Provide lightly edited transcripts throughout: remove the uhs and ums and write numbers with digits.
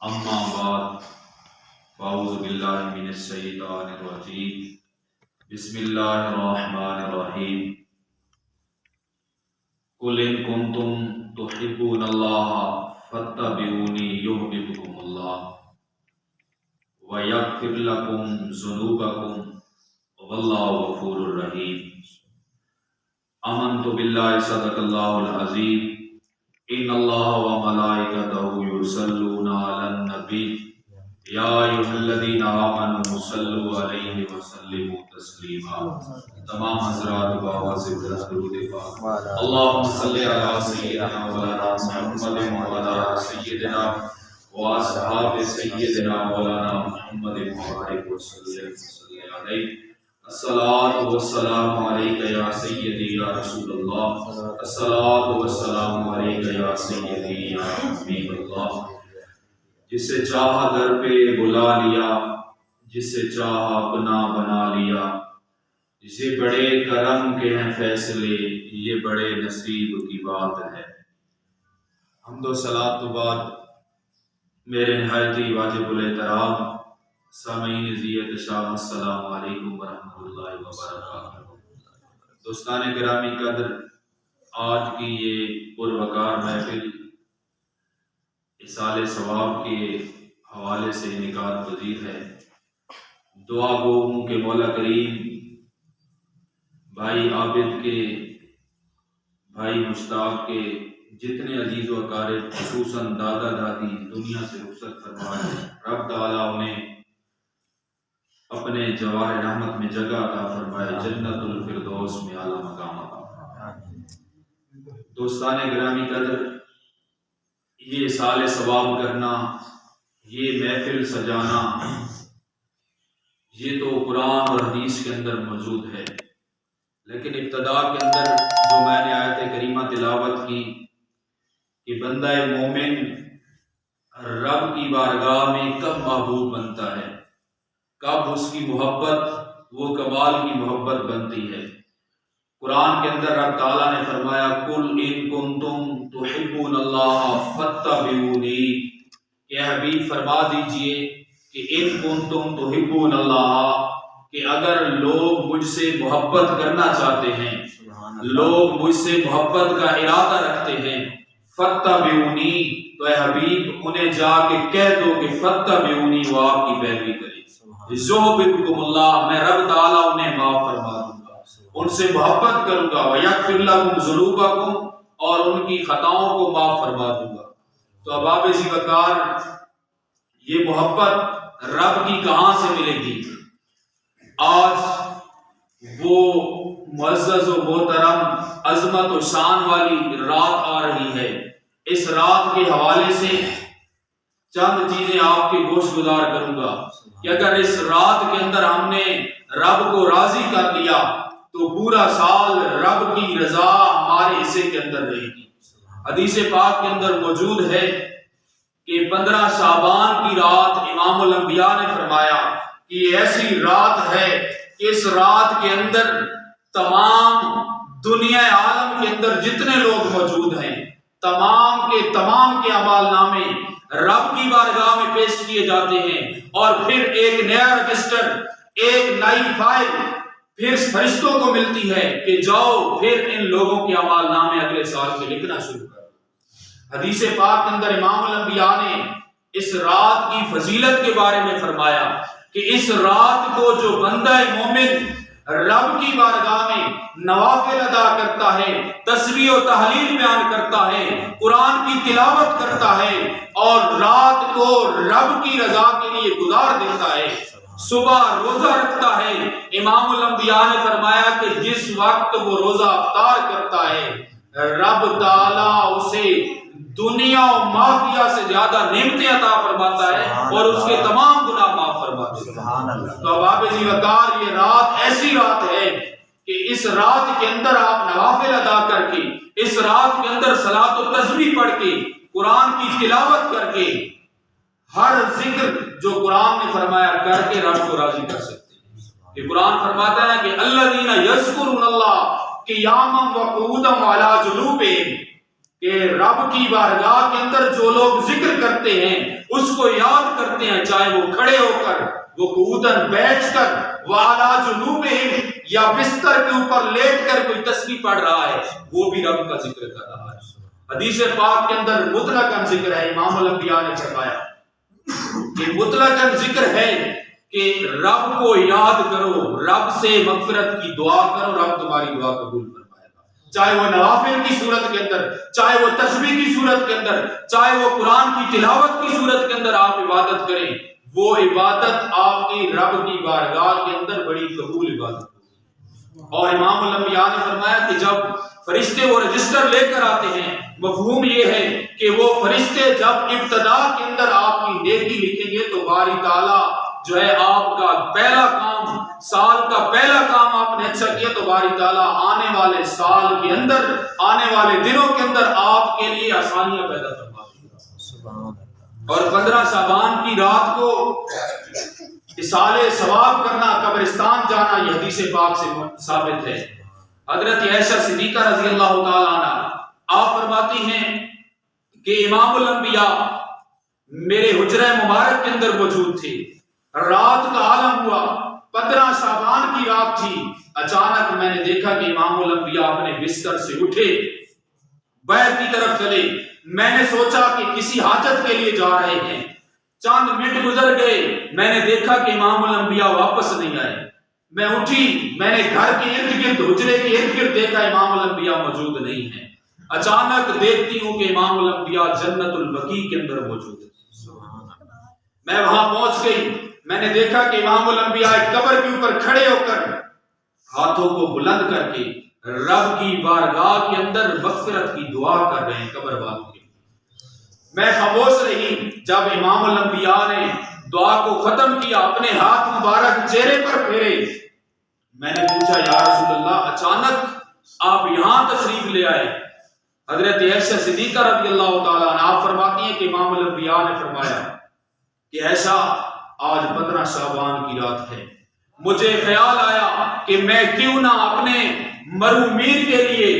اما بعد فاعوذ باللہ من الشیطان الرجیم بسم اللہ الرحمن الرحیم قل ان کنتم تحبون اللہ فاتبعونی یحببکم اللہ ویغفر لکم ذنوبکم واللہ غفور رحیم آمنت باللہ صدق اللہ العظیم ان اللہ وملائکتہ یصلون علی النبی یا ایھا الذین آمنوا صلوا علیہ وسلموا تسلیما۔ تمام حضرات بآواز درود پاک اللہم صلی علی سیدنا مولانا محمد وعلی سیدنا واصحاب سیدنا مولانا محمد وبارک وسلم علیہ۔ الصلاۃ والسلام علیک یا سیدی یا رسول اللہ، الصلاۃ والسلام علیک یا سیدی یا حبیب اللہ۔ جسے چاہا در پہ بلا لیا، جسے چاہا اپنا بنا لیا، جسے بڑے کرم کے ہیں فیصلے، یہ بڑے نصیب کی بات ہے۔ حمد و صلاۃ تو بعد میرے نہایتی واجب الاحترام سامعین زیت شاہ، السلام علیکم ورحمۃ اللہ وبرکاتہ۔ دوستان گرامی قدر، آج کی یہ پروقار محفل اصال ثواب کے حوالے سے انعقاد پذیر ہے۔ دعا گو ہوں کہ مولا کریم بھائی عابد کے، بھائی مشتاق کے جتنے عزیز و اقارب خصوصاً دادا دادی دنیا سے رخصت فرمائے، رب تعالیٰ انہیں اپنے جواہر رحمت میں جگہ عطا فرمائے، جنت الفردوس میں اعلیٰ مقام عطا۔ دوستان گرامی قدر، یہ اصال ثواب کرنا، یہ محفل سجانا، یہ تو قرآن اور حدیث کے اندر موجود ہے، لیکن ابتدا کے اندر جو میں نے آیت کریمہ تلاوت کی کہ بندہ مومن رب کی بارگاہ میں کب محبوب بنتا ہے، کب اس کی محبت وہ کمال کی محبت بنتی ہے۔ قرآن کے اندر رب تعالیٰ نے فرمایا قل ان کنتم تحبون اللہ فاتبعونی، کہ حبیب فرما دیجئے کہ ان کنتم تحبون اللہ، کہ اگر لوگ مجھ سے محبت کرنا چاہتے ہیں، لوگ مجھ سے محبت کا ارادہ رکھتے ہیں، فاتبعونی، تو اے حبیب انہیں جا کے کہہ دو کہ فاتبعونی، وہ آپ کی پیروی کریں، یحببکم اللہ، میں رب تعالیٰ انہیں معاف فرما دوں گا، ان سے محبت کروں گا، ویغفر لکم ذنوبکم، اور ان کی خطاؤں کو معاف فرما دوں گا۔ تو احباب ذی وقار، یہ محبت رب کی کہاں سے ملے گی؟ آج وہ معزز و محترم عظمت و شان والی رات آ رہی ہے۔ اس رات کے حوالے سے چند چیزیں آپ کے گوش گزار کروں گا کہ اگر اس رات کے اندر ہم نے رب کو راضی کر لیا تو پورا سال رب کی رضا ہمارے حصے کے اندر رہے گی۔ حدیث پاک کے اندر موجود ہے کہ 15 شعبان کی رات امام الانبیاء نے فرمایا کہ یہ ایسی رات ہے کہ اس رات کے اندر تمام دنیا عالم کے اندر جتنے لوگ موجود ہیں، تمام کے اعمال نامے رب کی بارگاہ میں پیش کیے جاتے ہیں، اور پھر ایک نیا رجسٹر، ایک نئی فائل پھر فرشتوں کو ملتی ہے کہ جاؤ پھر ان لوگوں کے اعمال نامے اگلے سال کے لکھنا شروع کرو۔ حدیث پاک کے اندر امام الانبیاء نے اس رات کی فضیلت کے بارے میں فرمایا کہ اس رات کو جو بندہ مومن رب کی بارگاہ میں نوافل ادا کرتا ہے، تسبیح و تحلیل بیان کرتا ہے، قرآن کی تلاوت کرتا ہے، اور رات کو رب کی رضا کے لیے گزار دیتا ہے، صبح روزہ رکھتا ہے، امام الانبیاء نے فرمایا کہ جس وقت وہ روزہ افطار کرتا ہے، رب تعالیٰ اسے دنیا و مافیا سے زیادہ نعمتیں عطا فرماتا ہے اور اس کے تمام گناہ معاف فرما دیتا ہے۔ تو احباب ذی وقار، یہ رات ایسی رات ہے کہ اس رات کے اندر آپ نوافل ادا کر کے، اس رات کے اندر صلاۃ و تسبیح پڑھ کے، قرآن کی تلاوت کر کے، ہر ذکر جو قرآن نے فرمایا کر کے رب کو راضی کر سکتے ہیں۔ کہ قرآن فرماتا ہے کہ الذین یذکرون اللہ قیاما وقعودا وعلی جنوبہم، کہ رب کی بارگاہ کے اندر جو لوگ ذکر کرتے ہیں اس کو یاد کرتے ہیں، چاہے وہ کھڑے ہو کر، وہ قعوداً بیٹھ کر، وعلیٰ جنوبہم یا بستر کے اوپر لیٹ کر کوئی تسبیح پڑھ رہا ہے، وہ بھی رب کا ذکر کر رہا ہے۔ حدیث پاک کے اندر مطلقاً ذکر ہے، امام الانبیاء نے فرمایا کہ مطلقاً ذکر ہے کہ رب کو یاد کرو، رب سے مغفرت کی دعا کرو، رب تمہاری دعا قبول فرمائے گا، چاہے وہ نوافل کی صورت کے اندر، چاہے وہ تسبیح کی صورت کے اندر، چاہے وہ قرآن کی تلاوت کی صورت کے اندر آپ عبادت کریں، وہ عبادت آپ کی رب کی بارگاہ کے اندر بڑی قبول عبادت ہوگی۔ اور امام الانبیاء نے فرمایا کہ جب فرشتے وہ رجسٹر لے کر آتے ہیں، مفہوم یہ ہے کہ وہ فرشتے جب ابتدا کے اندر آپ کی نیکی لکھیں گے تو باری تعالیٰ جو ہے آپ کا پہلا کام، سال کا پہلا کام آپ نے اچھا کیا تو باری تعالیٰ آنے والے سال کے اندر، آنے والے دنوں کے اندر آپ کے لیے آسانیاں پیدا فرما دیں گا۔ اور 15 شعبان کی رات کو اصالے ثواب کرنا، قبرستان جانا، یہ حدیث پاک سے ثابت ہے۔ حضرت عائشہ صدیقہ رضی اللہ تعالیٰ عنہ آپ فرماتی ہیں کہ امام الانبیاء میرے حجرہ مبارک کے اندر موجود تھے، رات کا عالم ہوا، 15 شعبان کی رات تھی، اچانک میں نے دیکھا کہ امام الانبیاء اپنے بستر سے اٹھے، بیت کی طرف چلے، میں نے سوچا کہ کسی حاجت کے لیے جا رہے ہیں، چند منٹ گزر گئے، میں نے دیکھا کہ امام الانبیاء واپس نہیں آئے، میں اٹھی، میں نے گھر کے ارد گرد، حجرے کے ارد گرد دیکھا امام الانبیاء موجود نہیں ہیں، اچانک دیکھتی ہوں کہ امام الانبیاء جنت البقیع کے اندر موجود ہے۔ میں وہاں پہنچ گئی، میں نے دیکھا کہ امام الانبیاء ایک قبر کے اوپر کھڑے ہو کر ہاتھوں کو بلند کر کے رب کی بارگاہ کے اندر مغفرت کی دعا کر رہے ہیں قبر والوں کے۔ میں خاموش رہی، جب امام الانبیاء نے دعا کو ختم کیا، اپنے ہاتھ مبارک چہرے پر پھیرے، میں نے پوچھا یا رسول اللہ اچانک آپ یہاں تشریف لے آئے؟ حضرت عائشہ صدیقہ رضی اللہ تعالیٰ عنہ آپ فرماتی ہیں کہ امام الانبیاء نے فرمایا کہ ایسا آج 15 شعبان کی رات ہے، مجھے خیال آیا کہ میں کیوں نہ اپنے مرحومین کے لیے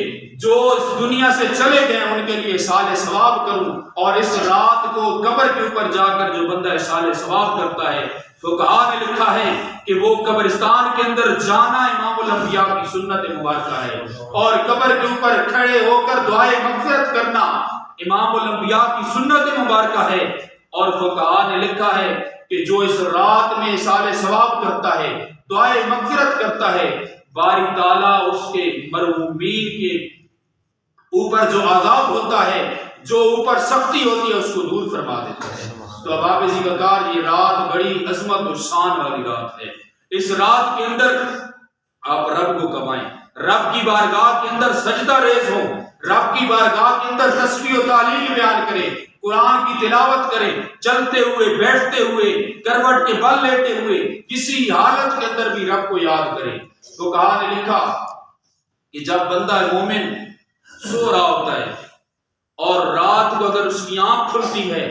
جو اس دنیا سے چلے گئے ان کے لیے اصالہ ثواب کروں، اور اس رات کو قبر کے اوپر جا کر جو بندہ اصالہ ثواب کرتا ہے، فقہاء نے لکھا ہے کہ وہ قبرستان کے اندر جانا امام الانبیاء کی سنت مبارکہ ہے، اور قبر کے اوپر کھڑے ہو کر دعائے مغفرت کرنا امام الانبیاء کی سنت مبارکہ ہے۔ اور فقہاء نے لکھا ہے کہ جو اس رات میں اصالہ ثواب کرتا ہے، دعائے مغفرت کرتا ہے، باری تعالیٰ اس کے مرحومین کے اوپر جو عذاب ہوتا ہے، جو اوپر سختی ہوتی ہے، اس کو دور فرما دیتا ہے۔ تو احباب ذی وقار یہ رات بڑی عظمت و شان والی رات ہے۔ اس رات کے اندر آپ رب کو کمائیں، رب کی بارگاہ کے اندر سجدہ ریز ہوں، رب کی بارگاہ کے اندر تسبیح و تعلیل بیان کریں، قرآن کی تلاوت کریں، چلتے ہوئے، بیٹھتے ہوئے، کروٹ کے بل لیتے ہوئے، کسی حالت کے اندر بھی رب کو یاد کریں۔ تو کہا نے لکھا کہ جب بندہ مومن سو رہا ہوتا ہے اور رات کو اگر اس کی آنکھ کھلتی ہے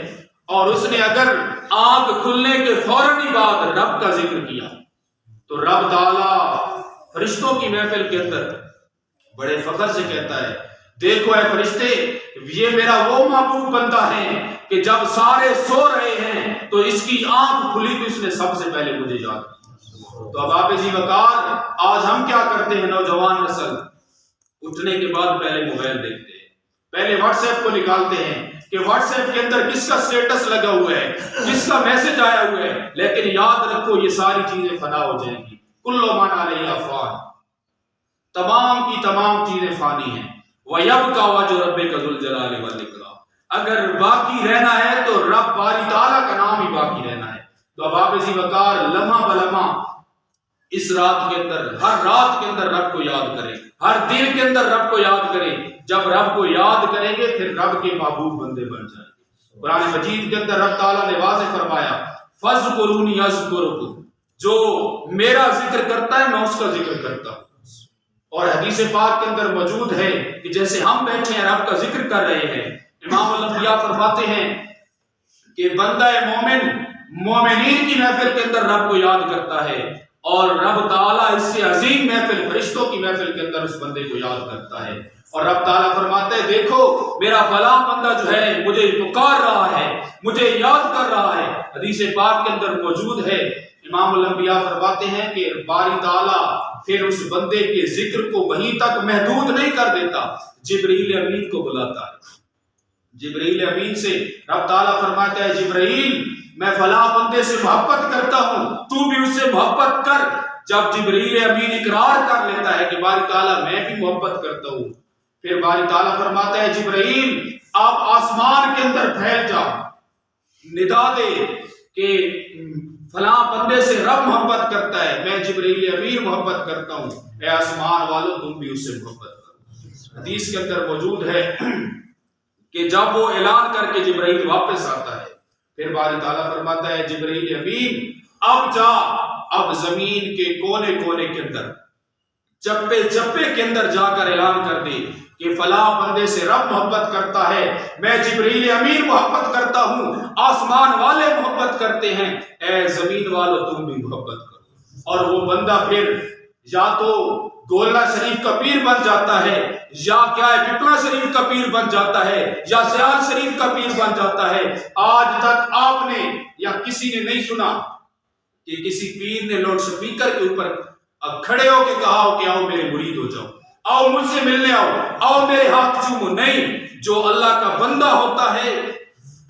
اور اس نے اگر آنکھ کھلنے کے فوراً ہی بعد رب کا ذکر کیا تو رب تعالیٰ فرشتوں کی محفل کے اندر بڑے فخر سے کہتا ہے، دیکھو اے فرشتے، یہ میرا وہ محبوب بندہ ہے کہ جب سارے سو رہے ہیں تو اس کی آنکھ کھلی تو اس نے سب سے پہلے مجھے یاد کیا۔ تو احباب ذی وقار آج ہم کیا کرتے ہیں؟ نوجوان نسل اٹھنے کے بعد پہلے موبائل دیکھتے ہیں، پہلے واٹس ایپ کو نکالتے ہیں کہ واٹس ایپ کے اندر کس کا سٹیٹس لگا ہوا ہے، کس کا میسج آیا ہوا ہے، لیکن یاد رکھو یہ ساری چیزیں فنا ہو جائیں گی۔ کل من علیہا فان، تمام کی تمام چیزیں فانی ہیں۔ وَيَبْقَى وَجْهُ رَبِّكَ ذُو الْجَلَالِ وَالْإِكْرَامِ، اگر باقی رہنا ہے تو رب باری تعالیٰ کا نام ہی باقی رہنا ہے۔ تو احباب ذی وقار لمحہ بلمحہ اس رات کے اندر، ہر رات کے اندر رب کو یاد کریں، ہر دن کے اندر رب کو یاد کریں۔ جب رب کو یاد کریں گے پھر رب کے محبوب بندے بن جائیں گے۔ قرآن مجید کے اندر رب تعالیٰ نے واضح فرمایا فَاذْكُرُونِي أَذْكُرْكُمْ، جو میرا ذکر کرتا ہے میں اس کا ذکر کرتا ہوں۔ اور حدیث پاک کے اندر موجود ہے کہ جیسے ہم بیٹھے ہیں رب کا ذکر کر رہے ہیں، امام الانبیاء فرماتے ہیں کہ بندہ مومن مومنین کی محفل کے اندر رب کو یاد کرتا ہے، اور رب تعالیٰ اس سے عظیم محفل فرشتوں کی محفل کے اندر اس بندے کو یاد کرتا ہے۔ اور رب تعالیٰ فرماتے ہیں دیکھو میرا فلاں بندہ جو ہے مجھے پکار رہا ہے، مجھے یاد کر رہا ہے۔ حدیث پاک کے اندر موجود ہے، امام الانبیاء فرماتے ہیں کہ باری تعالیٰ پھر اس بندے کے ذکر کو وہیں تک محدود نہیں کر دیتا، جبرائیل امین کو بلاتا ہے۔ جبرائیل امین سے رب تعالیٰ فرماتا ہے جبرائیل میں فلاں بندے سے محبت کرتا ہوں، تو بھی اس سے محبت کر۔ جب جبرائیل امین اقرار کر لیتا ہے کہ باری تعالیٰ میں بھی محبت کرتا ہوں، پھر باری تعالیٰ فرماتا ہے جبرائیل آپ آسمان کے اندر پھیل جا، ندا دے کہ فلاں بندے سے رب محبت کرتا ہے، میں جبرائیل امین محبت کرتا ہوں، اے آسمان والوں تم بھی اس سے محبت کرو۔ حدیث کے اندر موجود ہے کہ جب وہ اعلان کر کے جبرائیل واپس آتا ہے، پھر باری تعالیٰ فرماتا ہے جبرائیل امین اب جا، اب زمین کے کونے کونے کے اندر، چپے چپے کے اندر جا کر اعلان کر دے کہ فلاں بندے سے رب محبت کرتا ہے، میں جبرائیل امین محبت کرتا ہوں، آسمان والے محبت کرتے ہیں، اے زمین والوں تم بھی محبت کرو۔ اور وہ بندہ پھر یا تو گولڑا شریف کا پیر بن جاتا ہے، یا کیا ہے پپلا شریف کا پیر بن جاتا ہے، یا سیال شریف کا پیر بن جاتا ہے۔ آج تک آپ نے یا کسی نے نہیں سنا کہ کسی پیر نے لاؤڈ اسپیکر کے اوپر کھڑے ہو کے کہا ہو کہ آؤ میرے مرید ہو جاؤ، آؤ مجھ سے ملنے آؤ، آؤ میرے ہاتھ چومو۔ نہیں، جو اللہ کا بندہ ہوتا ہے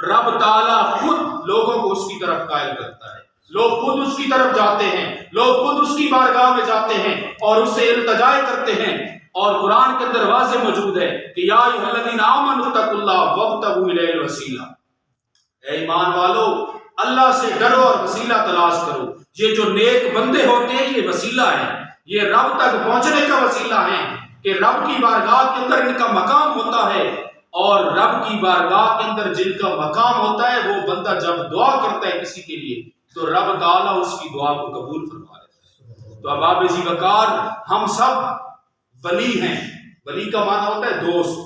رب تعالیٰ خود لوگوں کو اس کی طرف قائل کرتا ہے، لوگ خود اس کی طرف جاتے ہیں، لوگ خود اس کی بارگاہ میں جاتے ہیں اور اس سے التجائے کرتے ہیں۔ اور قرآن کے اندر واضح موجود ہے کہ یا ایھا الذین آمنوا اتقوا اللہ وابتغوا الیہ الوسیلہ، اے ایمان والو اللہ سے ڈرو اور وسیلہ تلاش کرو۔ یہ جو نیک بندے ہوتے ہیں یہ وسیلہ ہیں، یہ رب تک پہنچنے کا وسیلہ ہیں کہ رب کی بارگاہ کے اندر ان کا مقام ہوتا ہے، اور رب کی بارگاہ کے اندر جن کا مقام ہوتا ہے وہ بندہ جب دعا کرتا ہے کسی کے لیے تو رب تعالیٰ اس کی دعا کو قبول فرما لیتا ہے۔ تو احباب ذی وقار ہم سب ولی ہیں، ولی کا معنی ہوتا ہے دوست،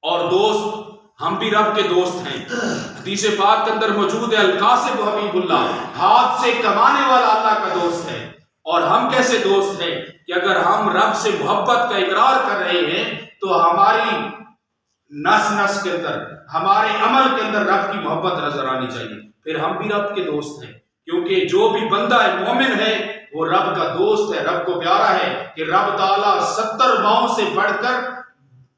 اور دوست ہم بھی رب کے دوست ہیں۔ حدیث پاک کے اندر موجود ہے القاسب حبیب اللہ، ہاتھ سے کمانے والا اللہ کا دوست ہے۔ اور ہم کیسے دوست ہیں کہ اگر ہم رب سے محبت کا اقرار کر رہے ہیں تو ہماری نس نس کے اندر، ہمارے عمل کے اندر رب کی محبت نظر آنی چاہیے، پھر ہم بھی رب کے دوست ہیں۔ کیونکہ جو بھی بندہ ہے مومن ہے وہ رب کا دوست ہے، رب کو پیارا ہے کہ رب تعالیٰ 70 ماؤں سے بڑھ کر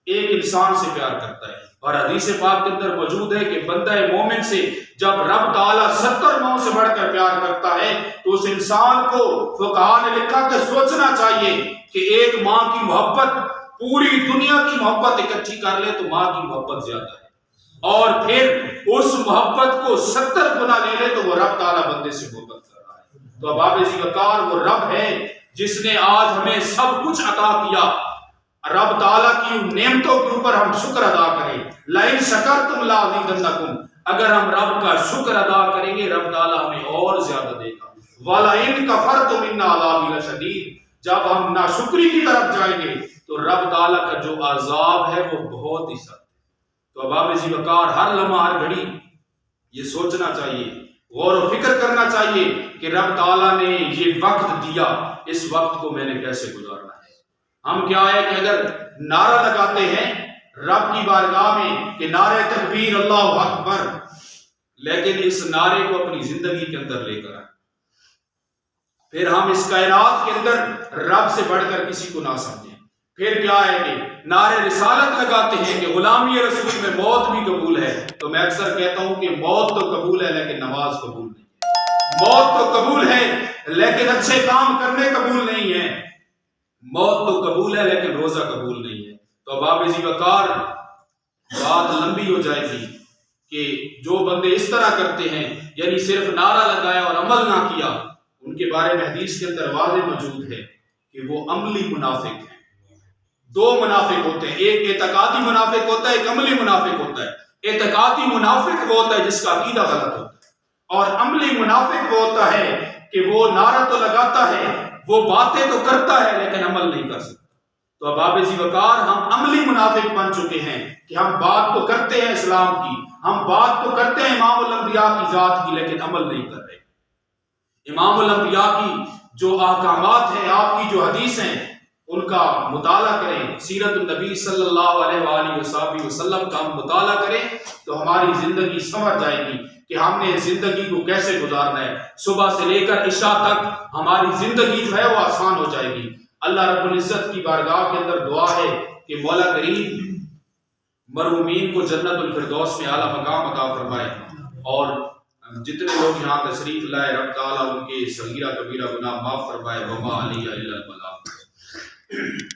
ایک انسان سے پیار کرتا ہے۔ اور حدیث پاک کے اندر موجود ہے کہ بندہ مومن سے جب رب تعالیٰ 70 ماؤں سے بڑھ کر پیار کرتا ہے تو اس انسان کو فقہاء نے لکھا کہ سوچنا چاہیے کہ ایک ماں کی محبت پوری دنیا کی محبت اکٹھی کر لے تو ماں کی محبت زیادہ ہے، اور پھر اس محبت کو 70 گنا لے لے تو وہ رب تعالیٰ بندے سے محبت کر رہا ہے۔ تو احباب ذی وقار وہ رب ہے جس نے آج ہمیں سب کچھ عطا کیا۔ رب تعالیٰ کی نعمتوں کے اوپر ہم شکر ادا کریں، لئن شکرتم لازیدنکم، اگر ہم رب کا شکر ادا کریں گے رب تعالیٰ ہمیں اور زیادہ دے گا۔ وَلَئِن كَفَرْتُمْ إِنَّ عَذَابِي لَشَدِيدٌ، جب ہم ناشکری کی طرف جائیں گے تو رب تعالیٰ کا جو عذاب ہے وہ بہت ہی سخت ہے۔ تو احباب ذی وقار ہر لمحہ ہر گھڑی یہ سوچنا چاہیے، غور و فکر کرنا چاہیے کہ رب تعالیٰ نے یہ وقت دیا، اس وقت کو میں نے کیسے گزارنا ہے۔ ہم کیا ہے کہ اگر نعرہ لگاتے ہیں رب کی بارگاہ میں کہ نعرہ تکبیر اللہ اکبر، لیکن اس نعرے کو اپنی زندگی کے اندر لے کر آئیں، پھر ہم اس کائنات کے اندر رب سے بڑھ کر کسی کو نہ سمجھیں۔ پھر کیا ہے کہ نعرے رسالت لگاتے ہیں کہ غلامی رسول میں موت بھی قبول ہے، تو میں اکثر کہتا ہوں کہ موت تو قبول ہے لیکن نماز قبول نہیں ہے، موت تو قبول ہے لیکن اچھے کام کرنے قبول نہیں ہے، موت تو قبول ہے لیکن روزہ قبول نہیں ہے۔ تو احباب ذی وقار بات لمبی ہو جائے گی کہ جو بندے اس طرح کرتے ہیں، یعنی صرف نعرہ لگایا اور عمل نہ کیا، ان کے بارے میں حدیث کے اندر واضح موجود ہے کہ وہ عملی منافق ہیں۔ دو منافق ہوتے ہیں، ایک اعتقادی منافق ہوتا ہے، ایک عملی منافق ہوتا ہے۔ اعتقادی منافق وہ ہوتا ہے جس کا عقیدہ غلط ہوتا ہے، اور عملی منافق وہ ہوتا ہے کہ وہ نعرہ تو لگاتا ہے، وہ باتیں تو کرتا ہے لیکن عمل نہیں کر سکتا۔ تو احباب ذی وقار ہم عملی منافق بن چکے ہیں کہ ہم بات تو کرتے ہیں اسلام کی، ہم بات تو کرتے ہیں امام الانبیاء کی ذات کی، لیکن عمل نہیں کر رہے۔ امام الانبیاء کی جو احکامات ہیں، آپ کی جو حدیث ہیں، ان کا مطالعہ کریں، سیرت النبی صلی اللہ علیہ وآلہ وسلم کا ہم مطالعہ کریں تو ہماری زندگی سنور جائے گی کہ ہم نے زندگی کو کیسے گزارنا ہے۔ صبح سے لے کر عشاء تک ہماری زندگی جو ہے وہ آسان ہو جائے گی۔ اللہ رب العزت کی بارگاہ کے اندر دعا ہے کہ مولا کریم مرحومین کو جنت الفردوس میں اعلیٰ مقام عطا فرمائے، اور جتنے لوگ یہاں تشریف لائے رب تعالیٰ ان کے صغیرہ کبیرہ گناہ معاف فرمائے۔ وما علیہ الا البلاغ۔